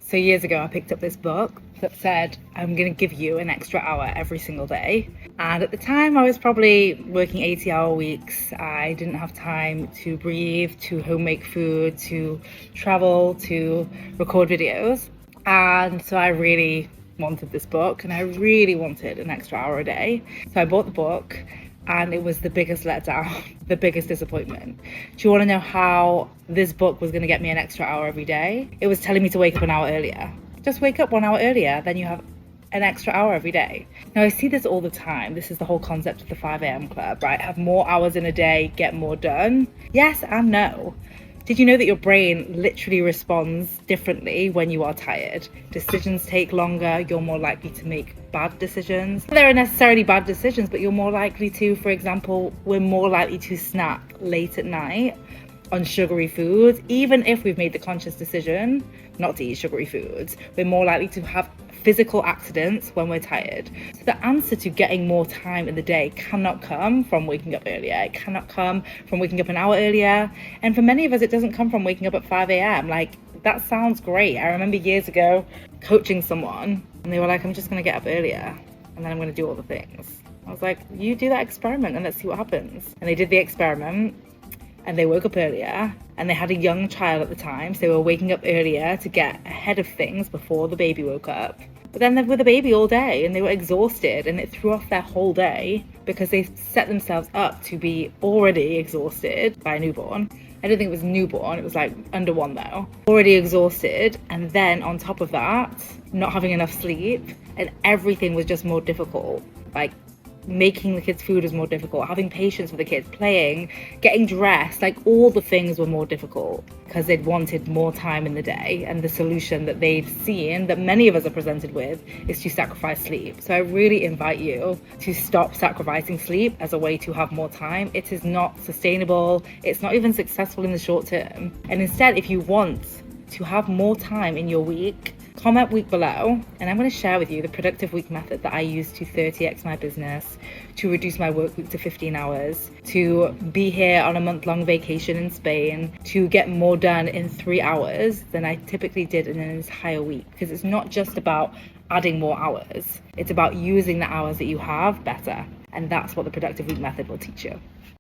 So years ago, I picked up this book that said, I'm going to give you an extra hour every single day. And at the time, I was probably working 80-hour weeks. I didn't have time to breathe, to home make food, to travel, to record videos. And so I really wanted this book, and I really wanted an extra hour a day. So I bought the book, and it was the biggest letdown, the biggest disappointment. Do you want to know how this book was going to get me an extra hour every day? It was telling me to wake up an hour earlier. Just wake up 1 hour earlier, then you have an extra hour every day. Now, I see this all the time. This is the whole concept of the 5 a.m. club, right? Have more hours in a day, get more done. Yes and no. Did you know that your brain literally responds differently when you are tired? Decisions take longer, you're more likely to make bad decisions. There are necessarily bad decisions, but you're more likely to, for example, we're more likely to snack late at night on sugary foods. Even if we've made the conscious decision not to eat sugary foods, we're more likely to have physical accidents when we're tired. So the answer to getting more time in the day cannot come from waking up earlier. It cannot come from waking up an hour earlier. And for many of us, it doesn't come from waking up at 5 a.m. Like, that sounds great. I remember years ago coaching someone, and they were like, I'm just going to get up earlier, and then I'm going to do all the things. I was like, you do that experiment and let's see what happens. And they did the experiment, and they woke up earlier, and they had a young child at the time, so they were waking up earlier to get ahead of things before the baby woke up. But then they were with the baby all day, and they were exhausted, and it threw off their whole day because they set themselves up to be already exhausted by a newborn. I don't think it was newborn, it was like under 1 though. Already exhausted, and then on top of that, not having enough sleep, and everything was just more difficult. Like, making the kids food was more difficult, having patience with the kids, playing, getting dressed, like all the things were more difficult because they'd wanted more time in the day. And the solution that they've seen, that many of us are presented with, is to sacrifice sleep. So I really invite you to stop sacrificing sleep as a way to have more time. It is not sustainable. It's not even successful in the short term. And instead, if you want to have more time in your week, comment week below, and I'm going to share with you the productive week method that I use to 30x my business, to reduce my work week to 15 hours, to be here on a month-long vacation in Spain, to get more done in 3 hours than I typically did in an entire week. Because it's not just about adding more hours, it's about using the hours that you have better. And that's what the productive week method will teach you.